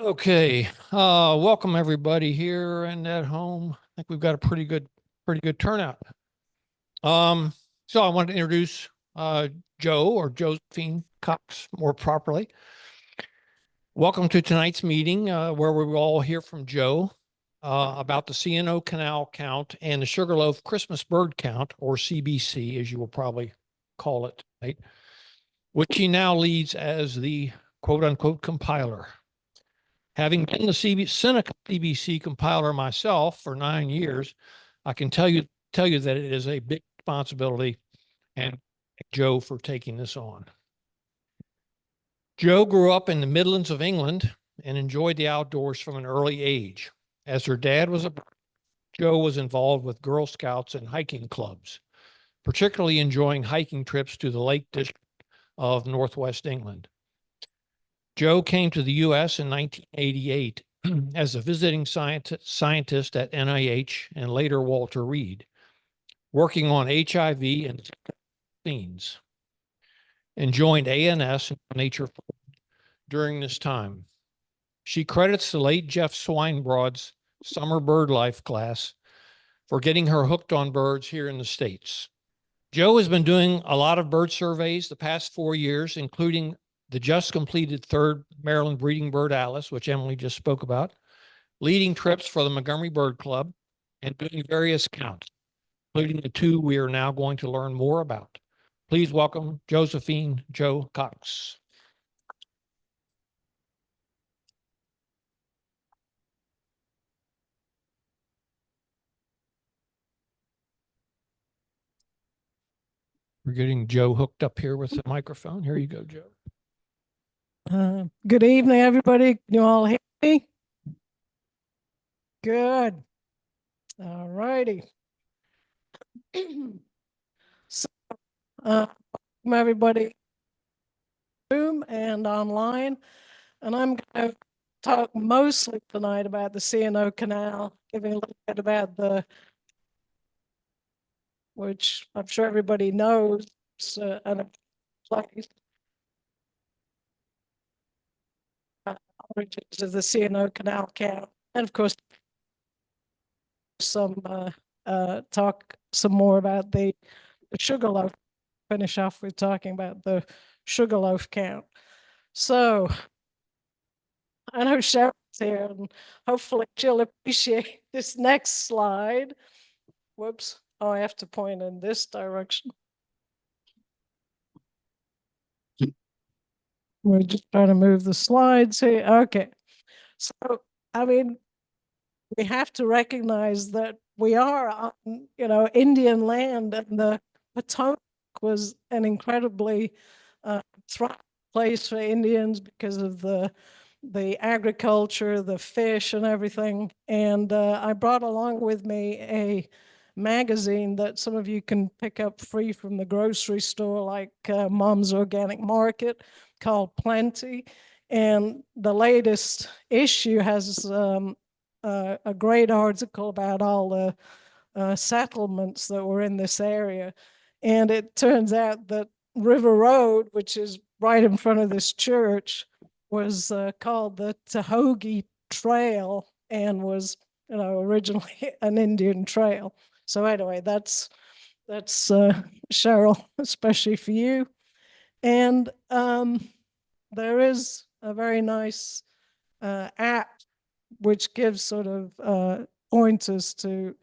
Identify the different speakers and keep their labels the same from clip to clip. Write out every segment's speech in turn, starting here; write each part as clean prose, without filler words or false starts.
Speaker 1: Okay, welcome everybody here and at home. I think we've got a pretty good turnout. So I want to introduce Joe or Josephine Cox more properly. Welcome to tonight's meeting, where we will all hear from Joe about the C&O Canal Count and the Sugarloaf Christmas Bird Count, or CBC, as you will probably call it tonight, which he now leads as the quote unquote compiler. Having been the Seneca CBC compiler myself for 9 years, I can tell you that it is a big responsibility, and thank Joe for taking this on. Joe grew up in the Midlands of England and enjoyed the outdoors from an early age. As her dad was Joe was involved with Girl Scouts and hiking clubs, particularly enjoying hiking trips to the Lake District of Northwest England. Joe came to the U.S. in 1988 as a visiting scientist at NIH and later Walter Reed, working on HIV and vaccines, and joined ANS and Nature during this time. She credits the late Jeff Swinebroad's summer bird life class for getting her hooked on birds here in the States. Joe has been doing a lot of bird surveys the past 4 years, including the just completed 3rd Maryland Breeding Bird Atlas, which Emily just spoke about, leading trips for the Montgomery Bird Club, and doing various counts, including the 2 we are now going to learn more about. Please welcome Josephine Joe Cox. We're getting Joe hooked up here with the microphone. Here you go, Joe.
Speaker 2: Good evening, everybody. Can you all hear me? Good. All righty. So, welcome everybody, Zoom and online. And I'm going to talk mostly tonight about the C&O Canal, giving a little bit about which I'm sure everybody knows, a place. Origins of the C&O Canal Count, and of course, talk some more about the Sugarloaf. Finish off with talking about the Sugarloaf count. So I know Cheryl's here, and hopefully she'll appreciate this next slide. Whoops. Oh, I have to point in this direction. We're just trying to move the slides here. Okay. So, I mean, we have to recognize that we are on, Indian land, and the Potomac was an incredibly thriving place for Indians because of the agriculture, the fish, and everything. And I brought along with me a magazine that some of you can pick up free from the grocery store, like Mom's Organic Market, called Plenty. And the latest issue has a great article about all the settlements that were in this area. And it turns out that River Road, which is right in front of this church, was called the Tahoe Trail, and was, originally an Indian trail. So anyway, that's Cheryl, especially for you. And there is a very nice app which gives sort of pointers to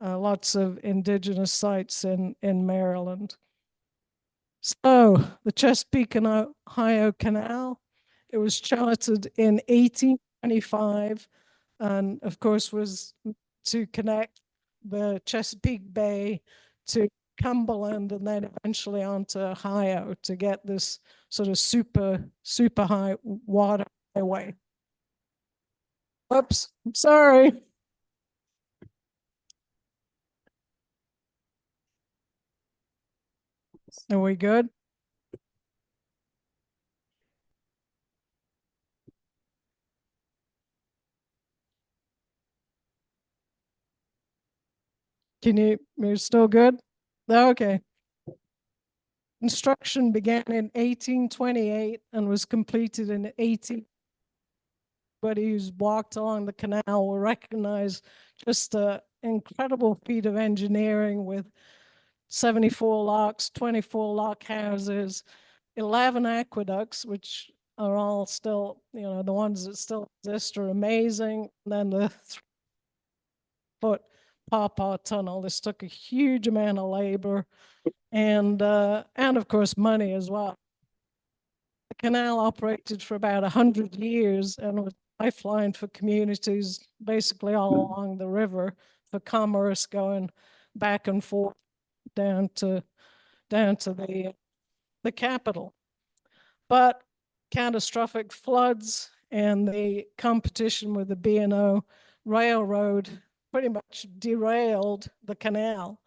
Speaker 2: lots of indigenous sites in Maryland. So the Chesapeake and Ohio Canal, it was chartered in 1825, and of course was to connect the Chesapeake Bay to Cumberland, and then eventually onto Ohio to get this sort of super high water highway. Oops, I'm sorry. Are we good? You're still good? Okay. Construction began in 1828 and was completed in 18. anybody who's walked along the canal will recognize just an incredible feat of engineering with 74 locks, 24 lock houses, 11 aqueducts, which are all still, the ones that still exist are amazing. And then the 3-foot Pawpaw Tunnel. This took a huge amount of labor and of course money as well. The canal operated for about 100 years and was a lifeline for communities basically all along the river for commerce going back and forth down to the capital. But catastrophic floods and the competition with the B&O Railroad pretty much derailed the canal.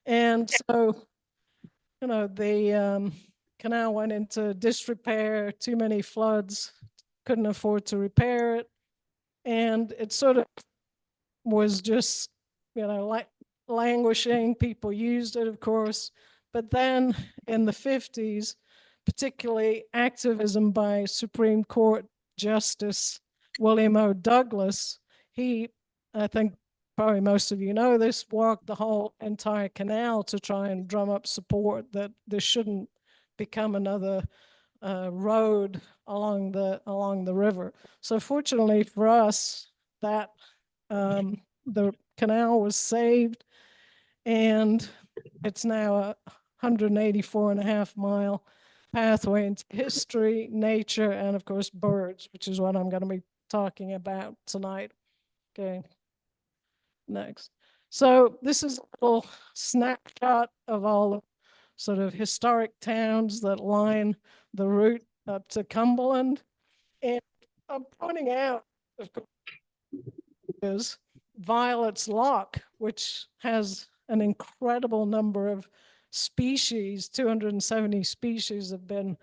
Speaker 2: And so, the canal went into disrepair, too many floods, couldn't afford to repair it. And it sort of was just, like languishing. People used it, of course. But then in the 50s, particularly activism by Supreme Court Justice William O. Douglas, he, I think probably most of you know this, walked the whole entire canal to try and drum up support that this shouldn't become another road along the river. So fortunately for us, that the canal was saved, and it's now a 184.5-mile pathway into history, nature, and of course birds, which is what I'm going to be talking about tonight. Okay, next. So this is a little snapshot of all the sort of historic towns that line the route up to Cumberland. And I'm pointing out, of course, is Violet's Lock, which has an incredible number of species. 270 species have been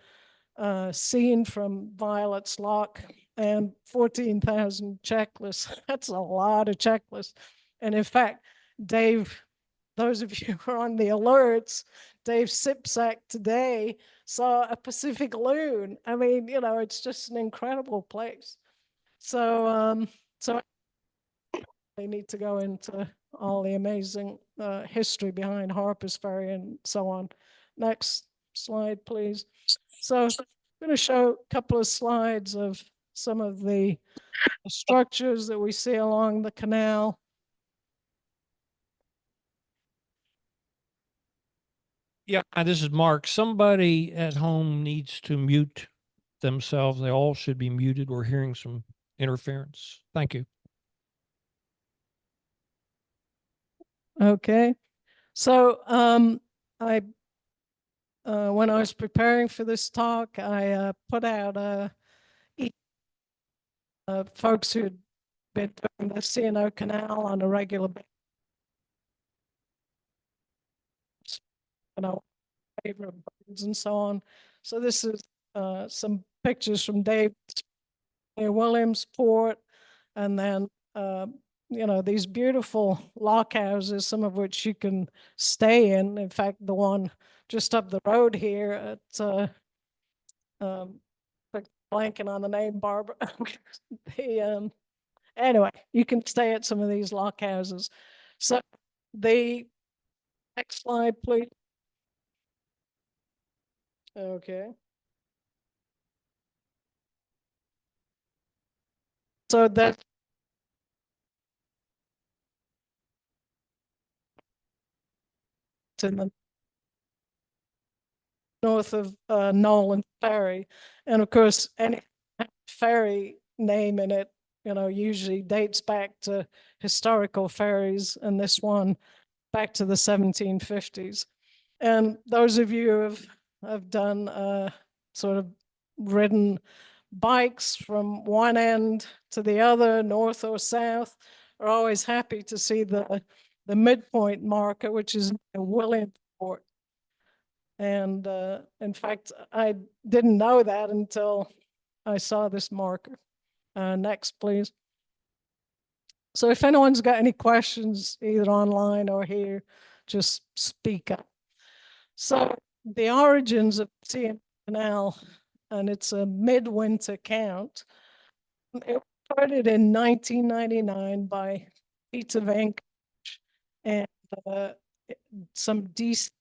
Speaker 2: seen from Violet's Lock, and 14,000 checklists. That's a lot of checklists. And in fact, Dave, those of you who are on the alerts, Dave Sipsack today saw a Pacific loon. I mean, it's just an incredible place. So, they need to go into all the amazing history behind Harper's Ferry and so on. Next slide, please. So I'm going to show a couple of slides of some of the structures that we see along the canal.
Speaker 1: Yeah, this is Mark. Somebody at home needs to mute themselves. They all should be muted. We're hearing some interference. Thank you.
Speaker 2: Okay. So I when I was preparing for this talk, I put out folks who'd been doing the C&O Canal on a regular basis, favorite birds and so on. So this is some pictures from Dave near Williamsport, and then these beautiful lock houses, some of which you can stay in. In fact, the one just up the road here at blanking on the name, Barbara. Anyway, you can stay at some of these lock houses. So the next slide, please. Okay. So that's in the north of Nolan Ferry. And of course, any ferry name in it, usually dates back to historical ferries, and this one back to the 1750s. And those of you who have done sort of ridden bikes from one end to the other, north or south, are always happy to see the midpoint marker, which is Williamsport. And in fact, I didn't know that until I saw this marker. Next, please. So if anyone's got any questions, either online or here, just speak up. So the origins of C&O Canal, and it's a midwinter count. It was started in 1999 by Peter Van and uh, some decent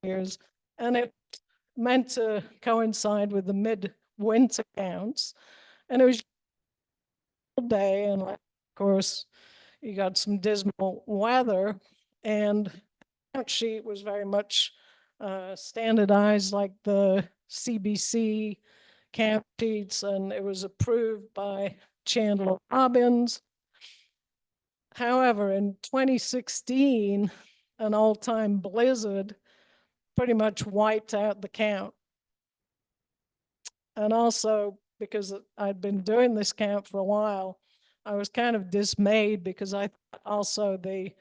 Speaker 2: years, and it meant to coincide with the mid-winter counts, and it was a day, and of course, you got some dismal weather, and the count sheet was very much standardized like the CBC count sheets, and it was approved by Chandler Robbins. However, in 2016, an all-time blizzard pretty much wiped out the count. And also, because I'd been doing this count for a while, I was kind of dismayed because I thought also the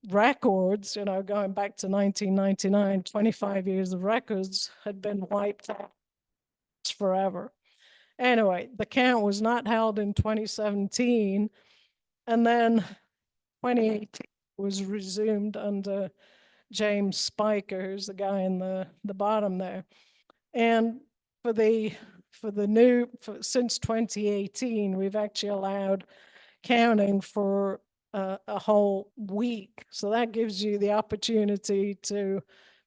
Speaker 2: records, you know, going back to 1999, 25 years of records had been wiped out forever. Anyway, the count was not held in 2017, and then 2018 was resumed under James Spiker, who's the guy in the bottom there. And since 2018, we've actually allowed counting for a whole week. So that gives you the opportunity to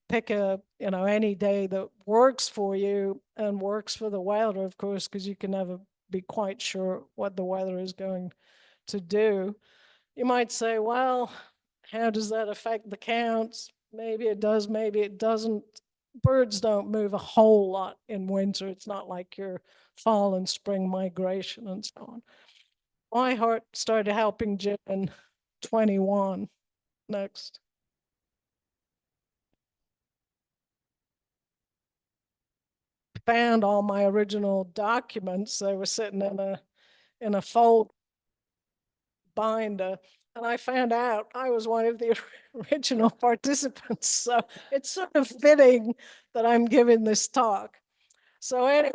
Speaker 2: pick any day that works for you and works for the weather, of course, because you can never be quite sure what the weather is going to do. You might say, well, how does that affect the counts? Maybe it does, maybe it doesn't. Birds don't move a whole lot in winter. It's not like your fall and spring migration and so on. My heart started helping Jim in 21. Next. Found all my original documents. They were sitting in a fold binder, and I found out I was one of the original participants. So it's sort of fitting that I'm giving this talk. So anyway,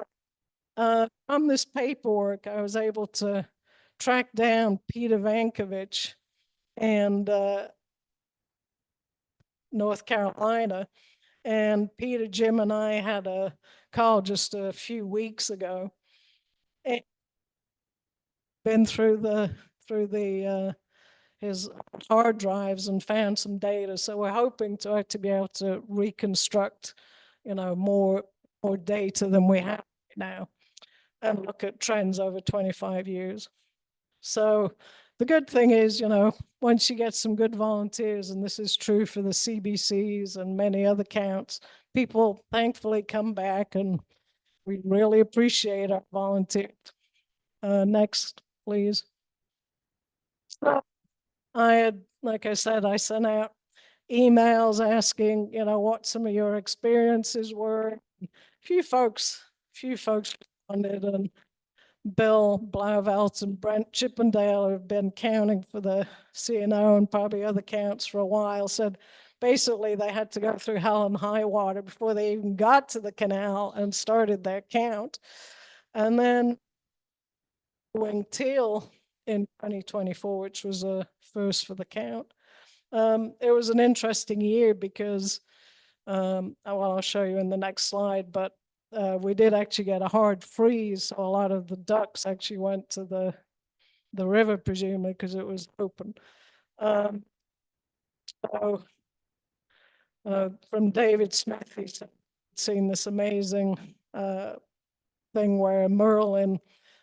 Speaker 2: from this paperwork, I was able to track down Peter Vankovich and North Carolina. And Peter, Jim, and I had a call just a few weeks ago. And been through his hard drives and found some data. So we're hoping to be able to reconstruct, more data than we have right now and look at trends over 25 years. So the good thing is, once you get some good volunteers, and this is true for the CBCs and many other counts, people thankfully come back, and we really appreciate our volunteers. Next, please. So like I said, I sent out emails asking, what some of your experiences were. A few folks responded, and Bill Blauvelt and Brent Chippendale, who have been counting for the C&O and probably other counts for a while, said basically they had to go through hell and high water before they even got to the canal and started their count. And then wing teal in 2024, which was a first for the count. It was an interesting year because, I'll show you in the next slide, but we did actually get a hard freeze. So a lot of the ducks actually went to the river, presumably because it was open. So from David Smith, he's seen this amazing thing where Merlin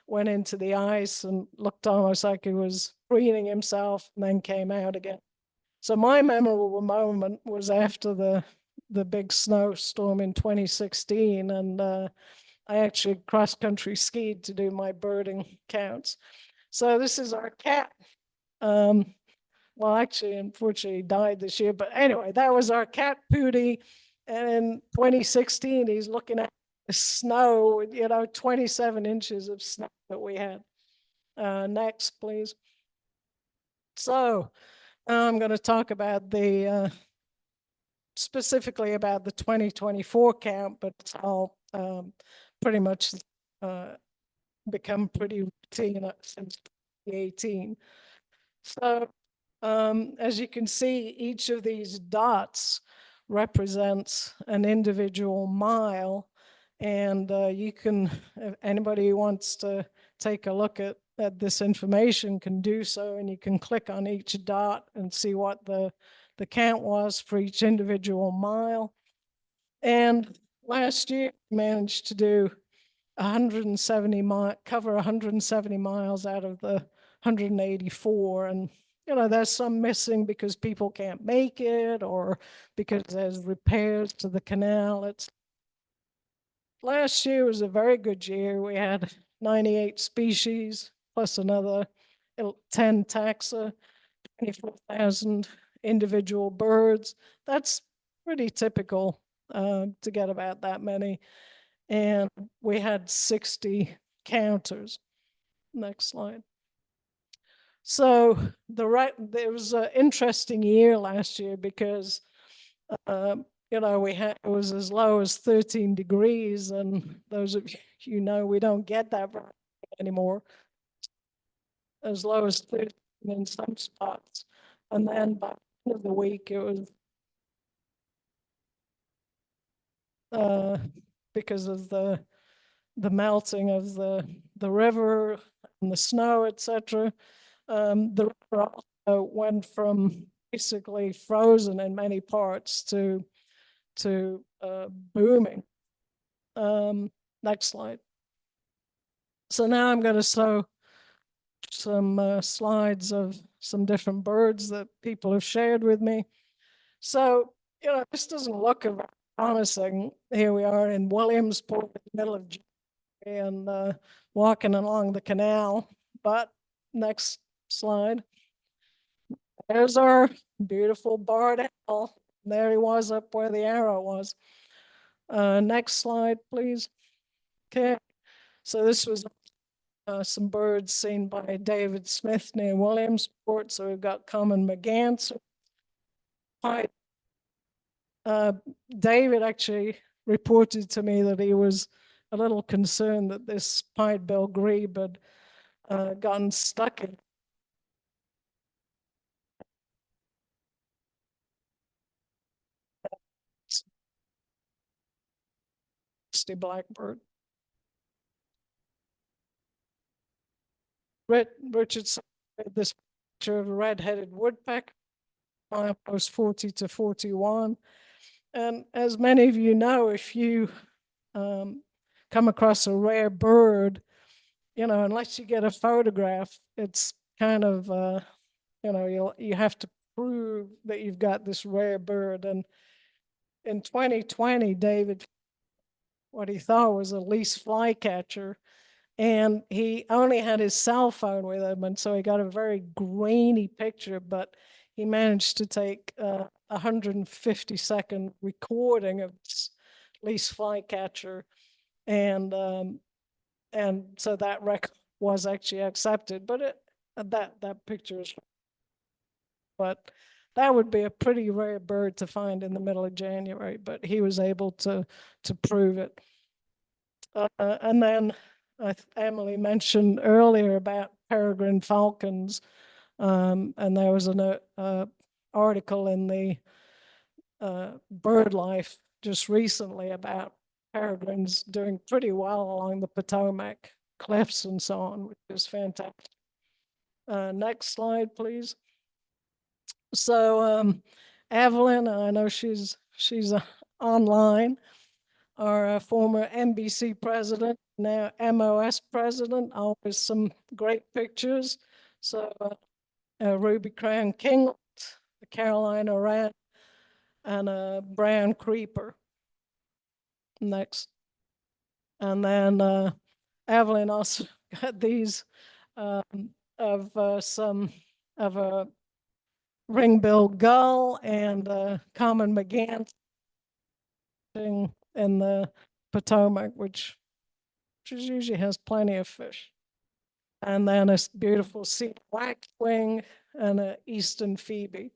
Speaker 2: went into the ice and looked almost like he was preening himself and then came out again. So my memorable moment was after the big snowstorm in 2016, and I actually cross-country skied to do my birding counts. So this is our cat. Well, actually, unfortunately, he died this year. But anyway, that was our cat Pootie. And in 2016, he's looking at the snow, 27 inches of snow that we had. Next, please. So I'm going to talk about specifically about the 2024 count, but it's all pretty much become pretty routine since 2018. So as you can see, each of these dots represents an individual mile, And you can, if anybody who wants to take a look at this information can do so, and you can click on each dot and see what the count was for each individual mile. And last year, we managed to do 170 cover 170 miles out of the 184. And, there's some missing because people can't make it or because there's repairs to the canal. Last year was a very good year. We had 98 species plus another 10 taxa, 24,000 individual birds. That's pretty typical to get about that many. And we had 60 counters. Next slide. So there was an interesting year last year because it was as low as 13 degrees, and those of you we don't get that anymore. As low as 13 in some spots, and then by the end of the week it was because of the melting of the river and the snow, etc. The river also went from basically frozen in many parts to booming. Next slide. So now I'm going to show some slides of some different birds that people have shared with me. So, this doesn't look promising. Here we are in Williamsport, in the middle of June, and walking along the canal. But next slide. There's our beautiful barred owl. There he was up where the arrow was. Next slide, please. Okay, so this was some birds seen by David Smith near Williamsport. So we've got common merganser. David actually reported to me that he was a little concerned that this pied-bill grebe had gotten stuck in blackbird. Richardson had this picture of a red-headed woodpecker, milepost 40 to 41. And as many of you know, if you come across a rare bird, unless you get a photograph, it's kind of, you have to prove that you've got this rare bird. And in 2020, David, what he thought was a least flycatcher, and he only had his cell phone with him, and so he got a very grainy picture, but he managed to take a 150-second recording of this least flycatcher, and so that record was actually accepted. But that picture is, but that would be a pretty rare bird to find in the middle of January. But he was able to prove it. And then Emily mentioned earlier about peregrine falcons, and there was an article in the BirdLife just recently about peregrines doing pretty well along the Potomac cliffs and so on, which is fantastic. Next slide, please. So Evelyn, I know she's online, our former NBC president, now MOS president, always some great pictures. So Ruby Crown Kinglet, the Carolina rat, and a brown creeper. Next. And then Evelyn also got these of some of a ring-billed gull and common merganser in the Potomac, which usually has plenty of fish. And then a beautiful sea waxwing and an eastern phoebe.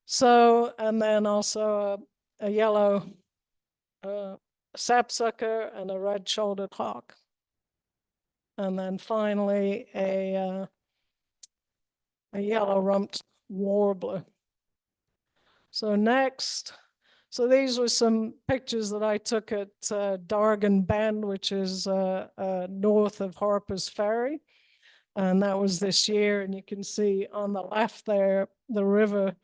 Speaker 2: So, and then also a yellow sapsucker and a red-shouldered hawk. And then finally a yellow-rumped warbler. So next, So these were some pictures that I took at Dargan Bend, which is north of Harper's Ferry. And that was this year. And you can see on the left there, the river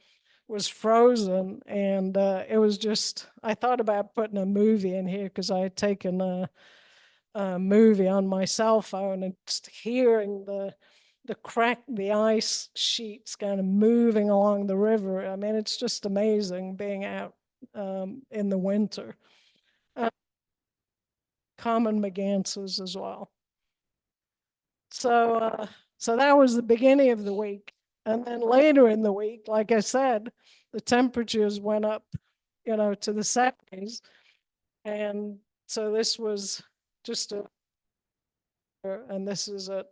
Speaker 2: was frozen. And it was just, I thought about putting a movie in here because I had taken a movie on my cell phone and just hearing the ice sheets kind of moving along the river. I mean, it's just amazing being out in the winter. Common mergansers as well. So that was the beginning of the week. And then later in the week, like I said, the temperatures went up, to the 70s. And so this was just and this is at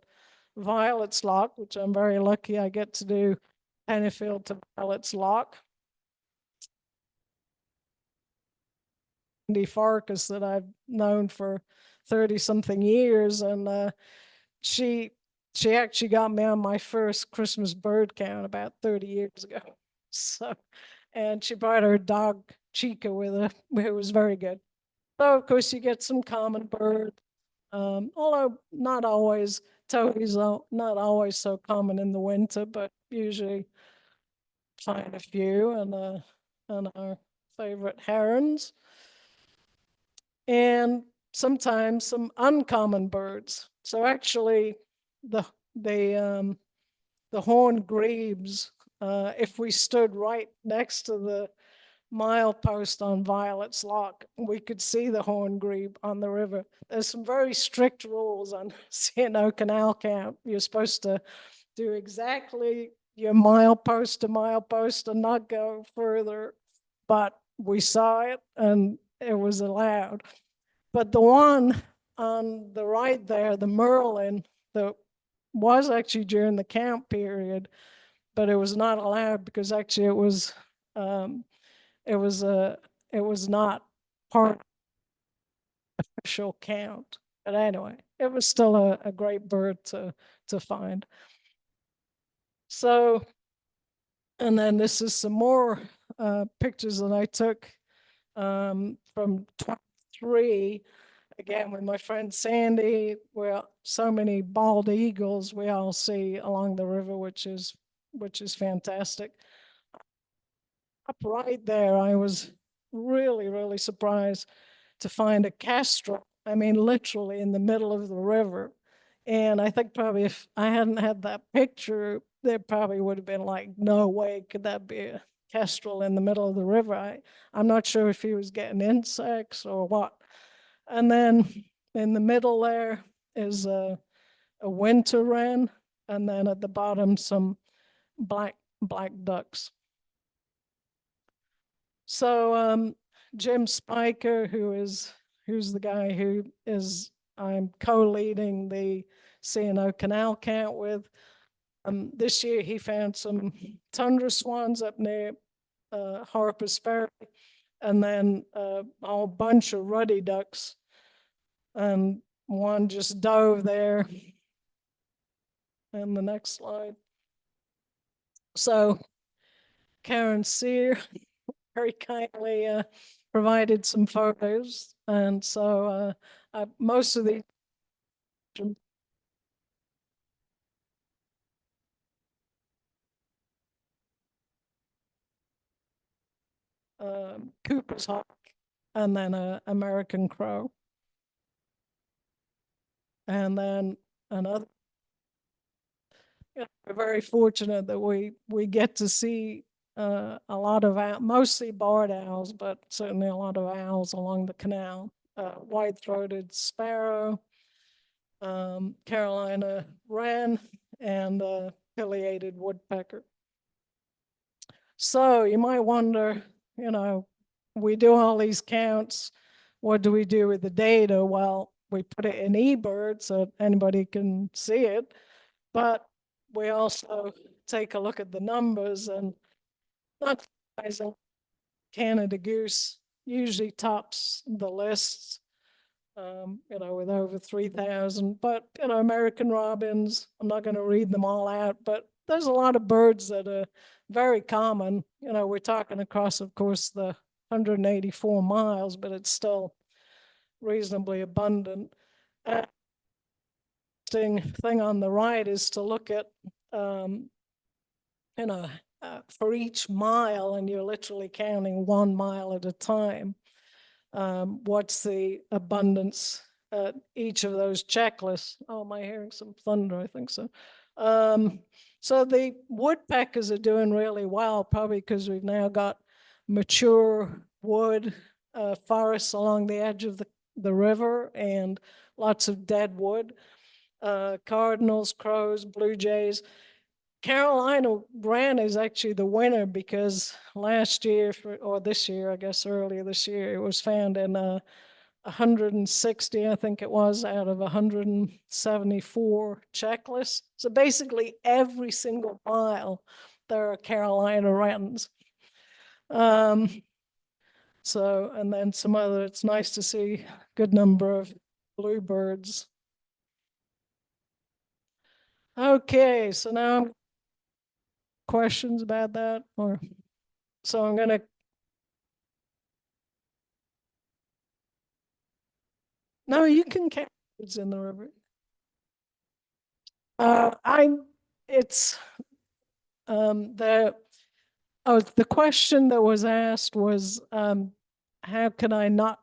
Speaker 2: Violet's Lock, which I'm very lucky I get to do Pennyfield to Violet's Lock. Andy Farkas that I've known for 30 something years. And she actually got me on my first Christmas bird count about 30 years ago. So, and she brought her dog Chica with her. It was very good. So of course you get some common birds, although not always. Towhees are not always so common in the winter, but usually find a few, and our favorite herons, and sometimes some uncommon birds. So actually, the the horned grebes, if we stood right next to the milepost on Violet's Lock, we could see the horned grebe on the river. There's some very strict rules on C&O Canal Count. You're supposed to do exactly your milepost to milepost and not go further, but we saw it and it was allowed. But the one on the right there, the Merlin, that was actually during the count period, but it was not allowed because actually it was not part of the official count. But anyway, it was still a great bird to find. So, and then this is some more pictures that I took from 23, again with my friend Sandy. Well, so many bald eagles we all see along the river, which is fantastic. Up right there, I was really, really surprised to find a kestrel. I mean, literally in the middle of the river. And I think probably if I hadn't had that picture, there probably would have been like, no way could that be a kestrel in the middle of the river. I'm not sure if he was getting insects or what. And then in the middle there is a winter wren, and then at the bottom some black ducks. So Jim Spiker, who's the guy who is I'm co-leading the C&O Canal Count with. This year he found some tundra swans up near Harper's Ferry, and then a whole bunch of ruddy ducks, and one just dove there. And the next slide. So Karen Sear very kindly provided some photos, and so most of the Cooper's hawk, and then American crow, and then another. We're very fortunate that we get to see a lot of mostly barred owls, but certainly a lot of owls along the canal. White-throated sparrow, Carolina wren, and pileated woodpecker. So you might wonder, we do all these counts. What do we do with the data? Well, we put it in eBird so anybody can see it, but we also take a look at the numbers, and not surprising, Canada goose usually tops the lists, with over 3,000. But, American robins, I'm not going to read them all out, but there's a lot of birds that are very common. We're talking across, of course, the 184 miles, but it's still reasonably abundant. Thing on the right is to look at, for each mile, and you're literally counting 1 mile at a time, what's the abundance at each of those checklists. Oh, am I hearing some thunder? I think so. So the woodpeckers are doing really well, probably because we've now got mature wood forests along the edge of the river and lots of dead wood. Cardinals, crows, blue jays. Carolina wren is actually the winner because last year, or this year, I guess earlier this year, it was found in 160, I think it was, out of 174 checklists. So basically every single mile, there are Carolina wrens. So, and then some other, it's nice to see a good number of bluebirds. Okay, so now questions about that, or so I'm gonna. No, you can count birds in the river. It's the question that was asked was how can I not,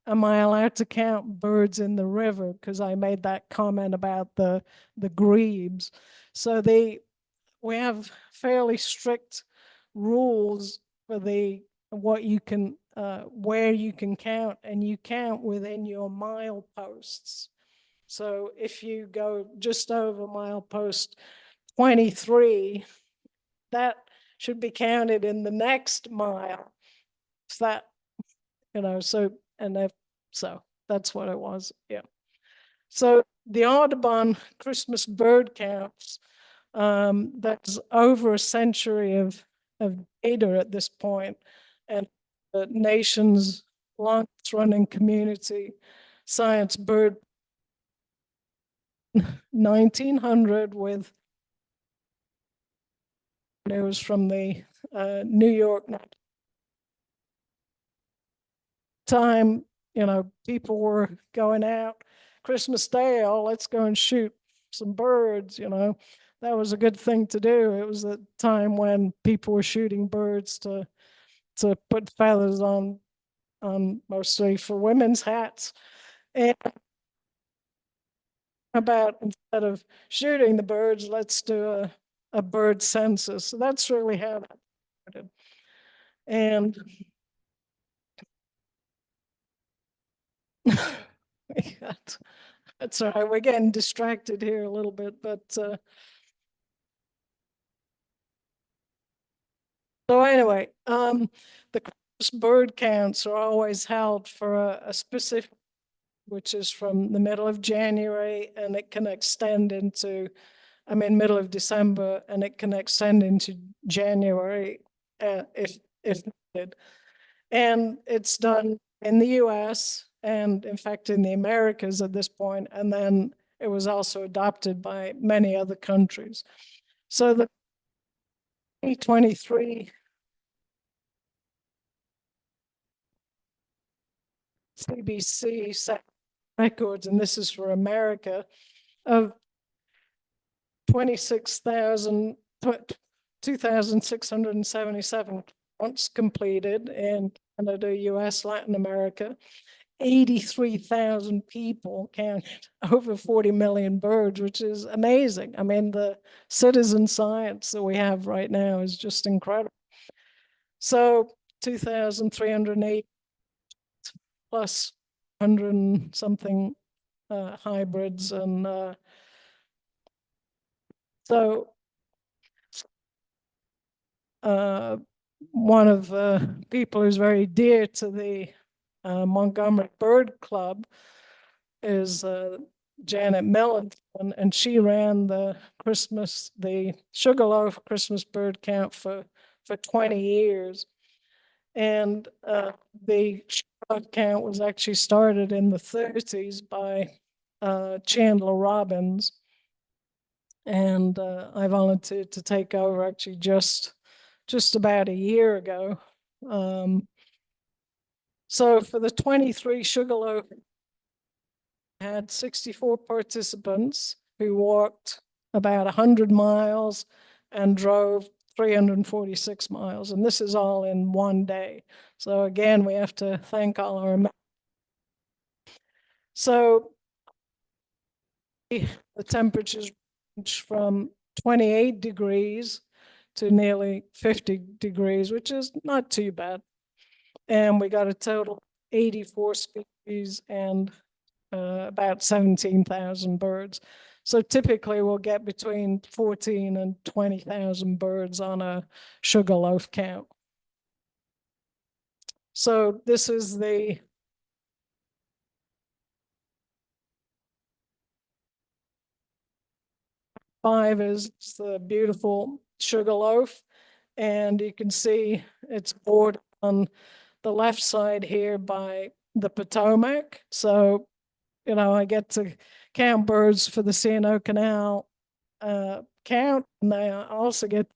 Speaker 2: am I allowed to count birds in the river? Because I made that comment about the grebes. So we have fairly strict rules for what you can, where you can count, and you count within your mile posts. So if you go just over milepost 23, that should be counted in the next mile. So that, so, so that's what it was. Yeah. So the Audubon Christmas bird counts, that's over a century of data at this point, and the nation's longest running community science bird 1900 with news from the New York time. People were going out Christmas Day, oh, let's go and shoot some birds. That was a good thing to do. It was a time when people were shooting birds to put feathers on mostly for women's hats. And about, instead of shooting the birds, let's do a bird census. So that's really how that started. And that's all right. We're getting distracted here a little bit, but so anyway, the bird counts are always held for a specific, which is from the middle of January, and it can extend into, middle of December, and it can extend into January if needed. And it's done in the US and in fact in the Americas at this point, and then it was also adopted by many other countries. So the 2023 CBC set records, and this is for America, of 2,677 counts completed in Canada, US, Latin America. 83,000 people counted over 40 million birds, which is amazing. The citizen science that we have right now is just incredible. So 2,308 plus 100 and something hybrids, and so one of the people who's very dear to the Montgomery Bird Club is Janet Mellon, and she ran the Sugarloaf Christmas bird count for 20 years. And the Sugarloaf count was actually started in the 30s by Chandler Robbins. And I volunteered to take over actually just about a year ago. So for the 23 Sugarloaf, had 64 participants who walked about 100 miles and drove 346 miles. And this is all in one day. So again, we have to thank all our. So the temperatures range from 28 degrees to nearly 50 degrees, which is not too bad. And we got a total 84 species and about 17,000 birds. So typically we'll get between 14 and 20,000 birds on a Sugarloaf count. So this is the five is the beautiful Sugarloaf. And you can see it's bordered on the left side here by the Potomac. So, you know, I get to count birds for the C&O Canal count, and I also get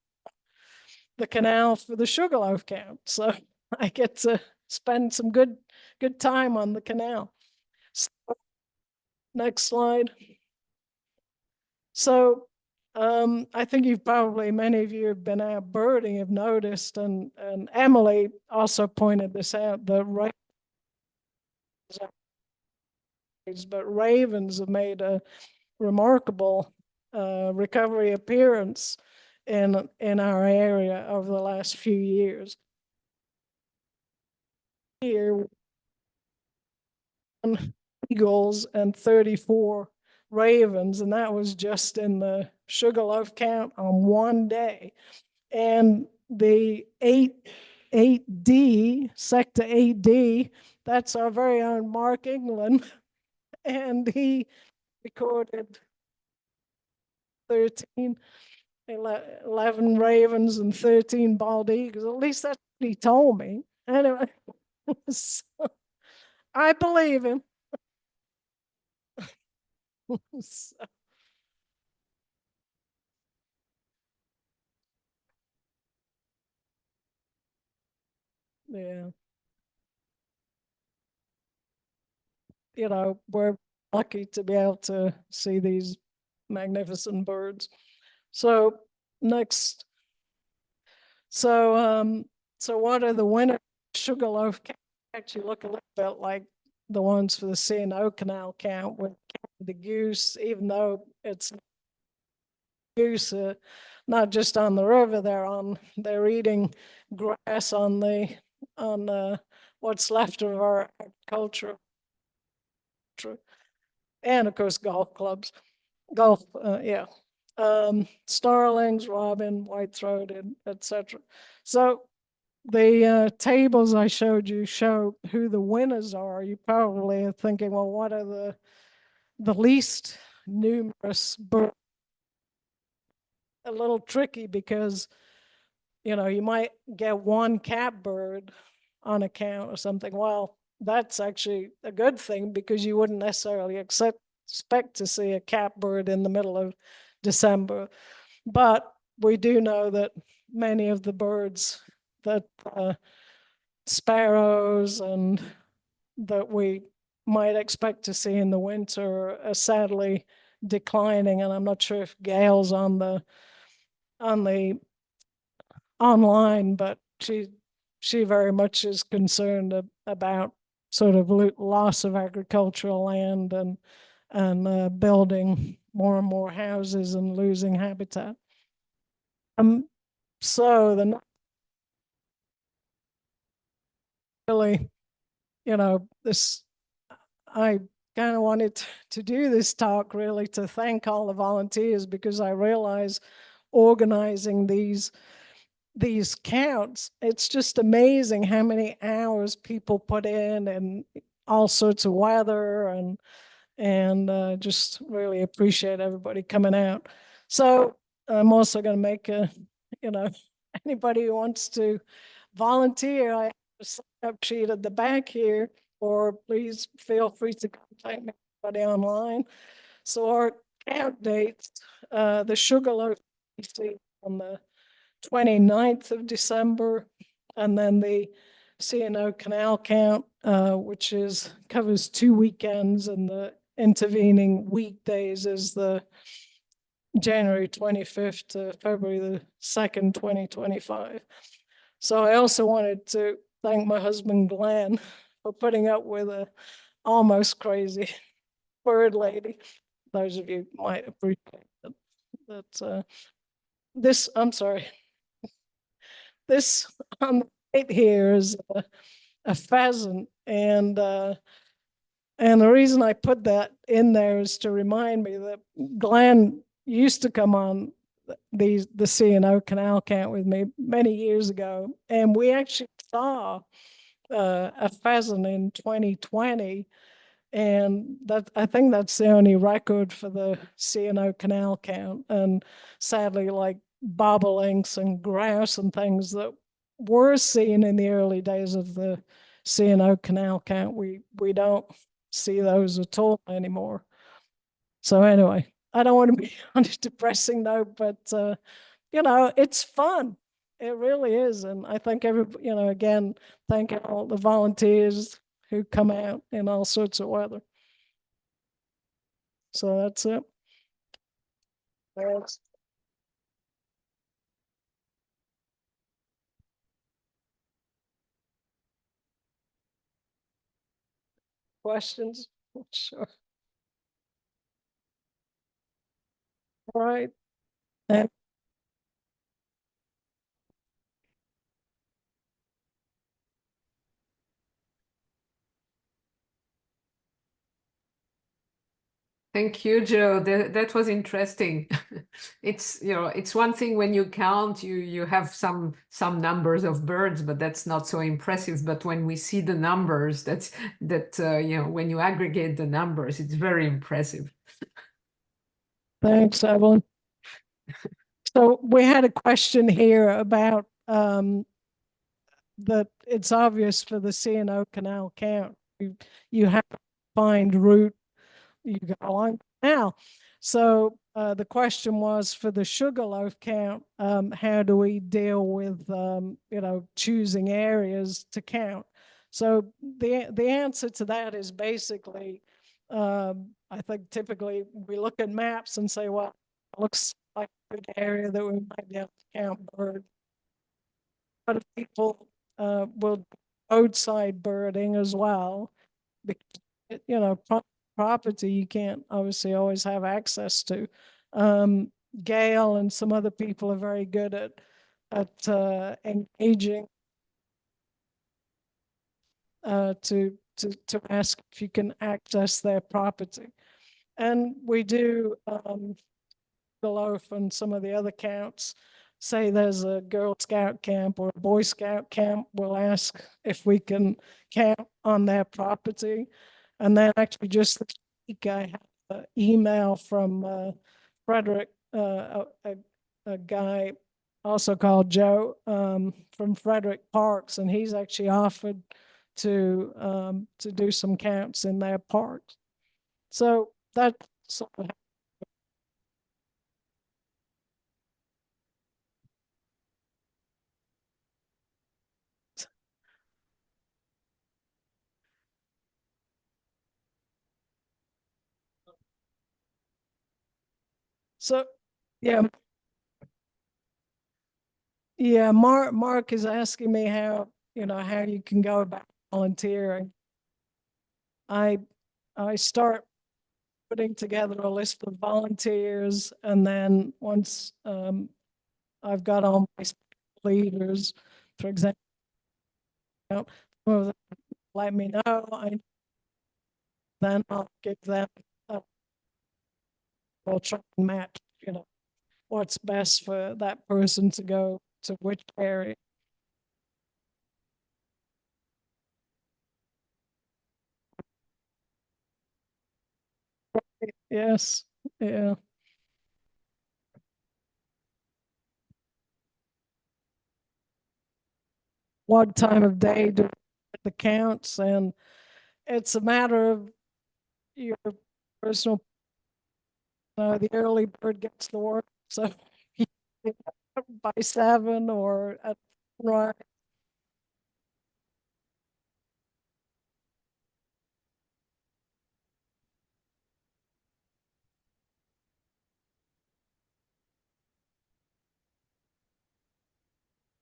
Speaker 2: the canal for the Sugarloaf count. So I get to spend some good time on the canal. So, next slide. So I think many of you have been out birding, have noticed, and Emily also pointed this out, the ravens have made a remarkable recovery appearance in our area over the last few years. Here, eagles and 34 ravens, and that was just in the Sugarloaf count on one day. And the 8D, sector 8D, that's our very own Mark England, and he recorded 11 ravens and 13 bald eagles. At least that's what he told me. Anyway, so I believe him. So, yeah. You know, we're lucky to be able to see these magnificent birds. So next, so what are the winter Sugarloaf counts? Actually look a little bit like the ones for the C&O Canal count with the goose, even though it's goose, not just on the river, they're eating grass on what's left of our agriculture, and of course golf clubs, yeah. Starlings, robin, white-throated, etc. So the tables I showed you show who the winners are. You probably are thinking, well, what are the least numerous birds? A little tricky because, you know, you might get one catbird on a count or something. Well, that's actually a good thing because you wouldn't necessarily expect to see a catbird in the middle of December. But we do know that many of the birds that sparrows and that we might expect to see in the winter are sadly declining. And I'm not sure if Gail's on the online, but she very much is concerned about sort of loss of agricultural land and building more and more houses and losing habitat. So really, you know, I kind of wanted to do this talk really to thank all the volunteers, because I realize organizing these counts, it's just amazing how many hours people put in and all sorts of weather, and just really appreciate everybody coming out. So I'm also going to make you know, anybody who wants to volunteer, I have a sign-up sheet at the back here, or please feel free to contact me online. So our count dates, the Sugarloaf CBC on the 29th of December, and then the C&O Canal Count, which covers 2 weekends, and the intervening weekdays is the January 25th to February the 2nd, 2025. So I also wanted to thank my husband Glenn for putting up with a almost crazy bird lady. Those of you might appreciate that. I'm sorry. This on the right here is a pheasant, and the reason I put that in there is to remind me that Glenn used to come on the C&O Canal Count with me many years ago, and we actually saw a pheasant in 2020, and that I think that's the only record for the C&O Canal Count. And sadly, like bobolinks and grouse and things that were seen in the early days of the C&O Canal Count, we don't see those at all anymore. So anyway, I don't want to be on a depressing note, but it's fun. It really is. And I thank again, thank all the volunteers who come out in all sorts of weather. So that's it. Thanks. Questions? Sure. All right.
Speaker 3: Thank you, Joe. That was interesting. It's one thing when you count, you have some numbers of birds, but that's not so impressive. But when we see the numbers, when you aggregate the numbers, it's very impressive.
Speaker 2: Thanks, Evelyn. So we had a question here about that it's obvious for the C&O Canal Count. You have to find route, you go along canal. So the question was for the Sugarloaf Count, how do we deal with choosing areas to count? So the answer to that is basically, I think typically we look at maps and say, well, it looks like a good area that we might be able to count birds. But people will do roadside birding as well, because property you can't obviously always have access to. Gail and some other people are very good at engaging to ask if you can access their property. And we do Sugarloaf and some of the other counts. Say there's a Girl Scout camp or a Boy Scout camp, we'll ask if we can camp on their property. And then actually just this week I had an email from Frederick, a guy also called Joe, from Frederick Parks, and he's actually offered to do some counts in their parks. So that's sort of so yeah. Yeah, Mark is asking me how you can go about volunteering. I start putting together a list of volunteers, and then once I've got all my leaders, for example, some of them let me know, then I'll give them we'll try and match, what's best for that person to go to which area. Yes, yeah. What time of day do the counts, and it's a matter of your personal. The early bird gets the worm, so by 7 or at right.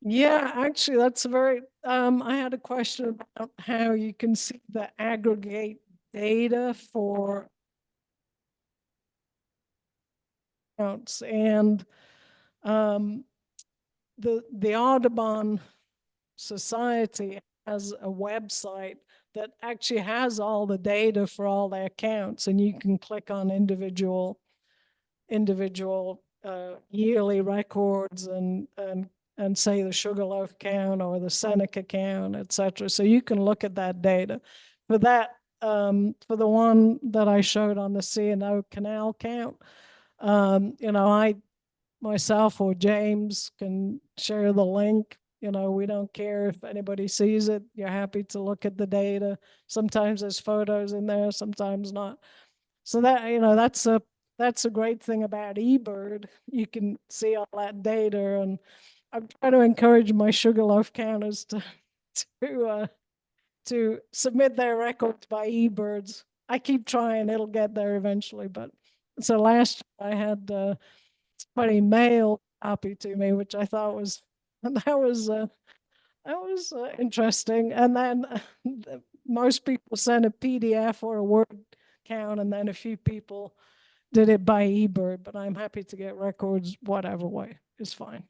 Speaker 2: Yeah, actually, that's a very, I had a question about how you can see the aggregate data for counts, and the Audubon Society has a website that actually has all the data for all their counts, and you can click on individual yearly records and say the Sugarloaf count or the Seneca count, etc. So you can look at that data. For that, for the one that I showed on the C&O Canal Count, I myself or James can share the link. We don't care if anybody sees it. You're happy to look at the data. Sometimes there's photos in there, sometimes not. So that's a great thing about eBird. You can see all that data, and I'm trying to encourage my Sugarloaf counters to submit their records by eBirds. I keep trying; it'll get there eventually. But so last year I had somebody mail copy to me, which I thought was that was interesting. And then most people sent a PDF or a Word count, and then a few people did it by eBird. But I'm happy to get records whatever way is fine.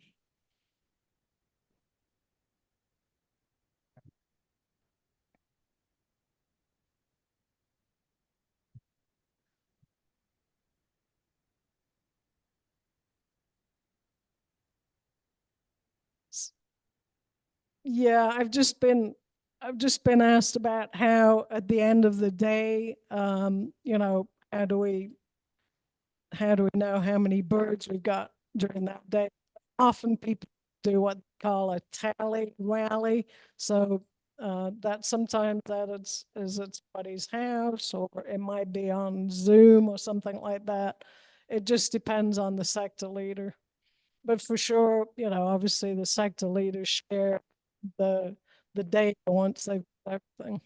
Speaker 2: Yeah, I've just been asked about how at the end of the day, how do we know how many birds we've got during that day? Often people do what they call a tally rally. So that sometimes that is at somebody's house, or it might be on Zoom or something like that. It just depends on the sector leader. But for sure, obviously the sector leaders share the data once they've everything.